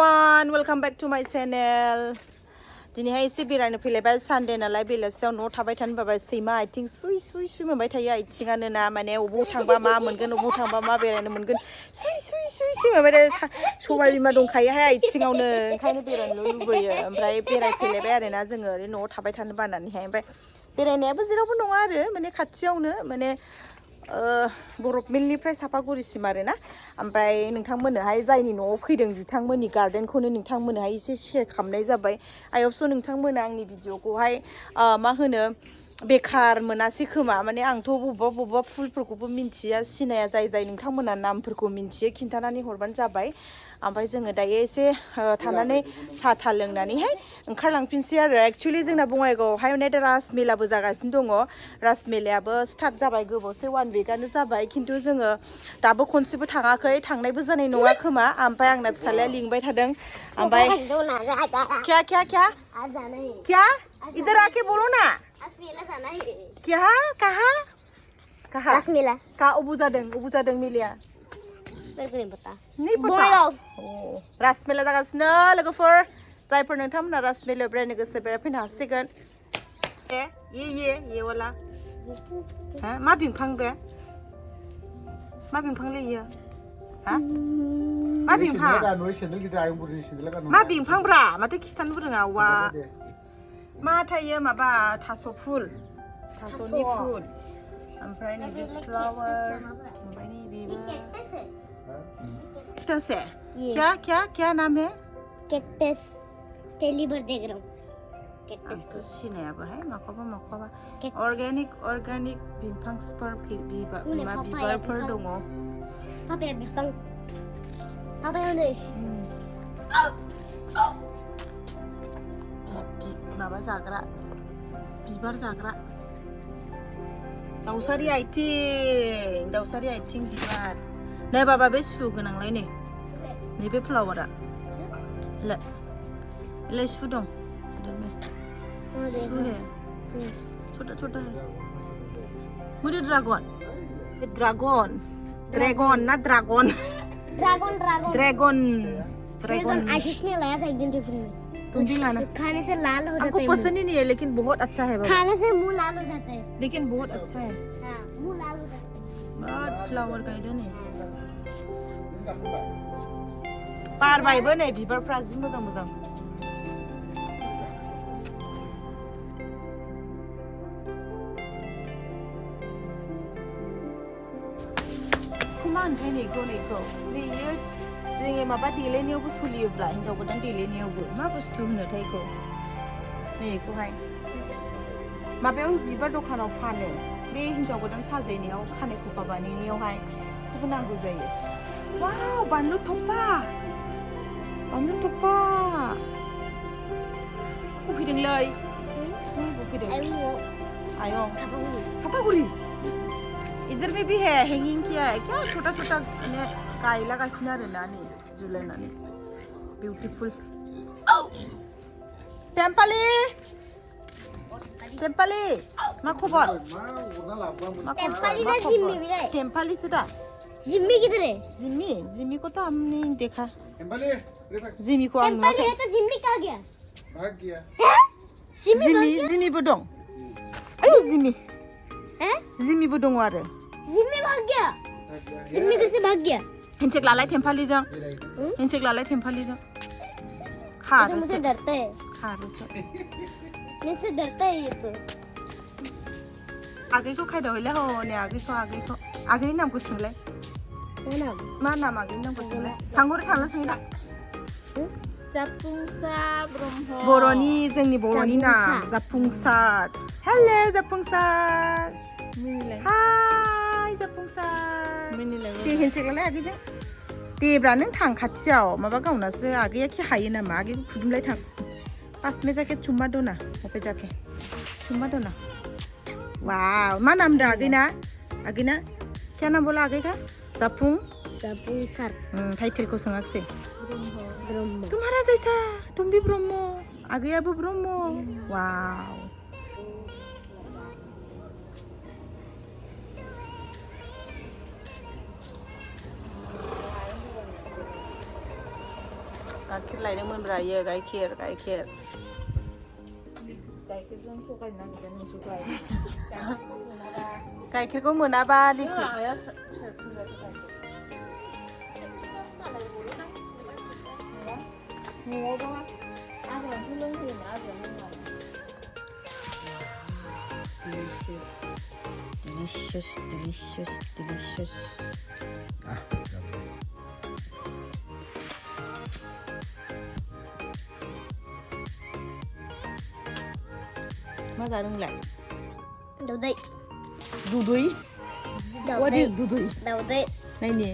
everyone, welcome back to my channel. दिनैहाय एसे बेरायनो फैलायबाय सानडे नालाय बेलासियाव न'आव थाबाय थानो बाबाय सैमा आथिं सुइ सुइ सुइ मोनबाय थायो आथिङानो ना माने अबाव थांबा मा मोनगोन अबाव थांबा मा बेरायनो मोनगोन सुइ सुइ सुइ सुइ मोनबाय थायो सबाय बिमा दंखायोहाय आथिङावनो ओंखायनो बेरायनो लुबैयो ओमफ्राय बेरायफैलायबाय आरोना जोङो ओरैनो न'आव थाबाय थानो बानानैहाय ओमफ्राय बेरायनायाबो जेरावबो नङा आरो माने खाथियावनो माने बरफ मिलनिफ्राय सापागुरिसिम आरोना ओमफ्राय नोंथांमोननोहाय जायनि न'आव फैदों बिथांमोननि गार्डेनखौनो नोंथांमोननोहाय एसे शेयार खालामनाय जाबाय I hope so नोंथांमोना आंनि भिडिअखौहाय मा होनो बेखार मोनासै खोमा माने आंथ' बबेबा फुलफोरखौबो मिन्थिया सिनाया जाय नोंथांमोना नामफोरखौ मिन्थियो खिन्थानानै हरबानो जाबाय ओमफ्राय जोङो दायो एसे थानानै साहा था लोंनानैहाय ओंखारलांफिनसै आरो एक्चुअली जोंना बङाइगावआवहाय माने राजमेलाबो जागासिनो दङ राजमेलायाबो स्टार्ट जाबाय गोबावसै 1 weekआनो जाबाय खिन्थु जोङो दाबो खनसेबो थाङाखै थांनायबो जानाय नङा खोमा ओमफ्राय आंना फिसालाया लिंबाय थादों ओमफ्राय क्या इधर आके बोलो ना क्या कहाँ रासमेला कहाँ अबु जादों मेलाया नहीं पता रासमेला जागासिनो लोगोफोर जायफोर नोंथांमोना रासमेलायाव बेरायनो गोसो बेरायफैनो हासिगोन ये वाला मा बिफां बे मा बिफां लैयो हा मा बिफां मा बिफां ब्रा माथो खिथानो रोङा वा मा थायो माबा थास' फुल थास'नि फुल ओमफ्राय नैबे फ्लावर ओमफ्राय नैबेबो कैक्टस है क्या नाम है कैक्टस पहली बार देख रहा हूँ कैक्टस तो सिनायाबो है माखौबा अर्गेनिक बिफांफोर बिबारफोर दङ पापाया बिफां पापाया नै माबा जाग्रा बिबार जाग्रा दाउसारि आथिं बिबार नै बाबा बे सु गोनांलाय नैबे फ्लावारा ले सु दं सु है छोटा है मुझे ड्रैगन आशीष ने लाया था एक दिन टिफिन में तुम भी लाना खाने से लाल हो जाता है हमको पसंद ही नहीं है लेकिन बहुत अच्छा है खाने से मुंह लाल हो जाता है लेकिन बहुत अच्छा है हाँ मुंह लाल हो जाता है बहुत फ्लावर का इधर नहीं बार बायबो नै बिबारफ्रा जि मोजां मा होनथाय नैखौ नैयो जोङो माबा देलायनायावबो सोलियोब्ला हिनजाव गोदान देलायनायावबो मा बुस्थु होनोथाय इखौ नैखौहाय माबायाव बिबार दखानाव फानो बे हिनजाव गोदान साजायनायाव खानाय खफा बानायनायावहाय बेखौबो नांगौ जायो वाव बानलु थफा बफैदोंलै आयं सापागुरि इधर में भी है हैंगिंग किया है क्या छोटा गायलागासिनो आरोना नै जुलायनानै बिउटिफुल टेम्पाली मा खबर टेम्पाली से दा जिम्मी किधर है जिम्मी को तो हमने देखा जिम्मी को टेम्पाली है तो जिम्मी कहाँ गया भाग गया जिम्मी बो दं आयौ जिम्मी बो दङ आरो जिम्मी भाग गया जिम्मी कैसे भाग गया हैंडशेक लालाय टेम्पालीजों मुझे डरता है मुझसे डरता है ये तो आगैखौ खायदाव हैलाय हो नै आगैखौ आगैनि नामखौ सोंलाय मा नाम आगैनि नामखौ सोंलाय थांला सोंला जाफुंसार ब्रह्म जोंनि बर'नि नाम जाफुंसार हेलो जाफुंसार हाय जाफुंसार दे हैंडशेक लालाय आगैजों देब्रा नों थां खाथियाव माबा गावनासो आगैया खि हायो नामा आगैखौ खुदुमलाय थां पास में जाके चुम्मा दो ना पे जाके चुम्मा दो ना वाव मा नाम दा आगैना क्या नाम बोला आगै का जाफुंसार टाइटेलखौ सोङाखसै ब्रह्म तुम्हारा जैसा तुम भी ब्रह्म आगैयाबो ब्रह्म वाव गाइखेर लायदोंमोन ब्रायो गाइखेर गाइखेरजों थगायनांगोन नोंसोरलाय गाइखेरखौ मोनाबा न'आवबा आजांसो लोंहोयोना आजां लोंनानै delicious मा जादों नोंलाय दाउदै दुदै what is दुदै दाउदै नायनि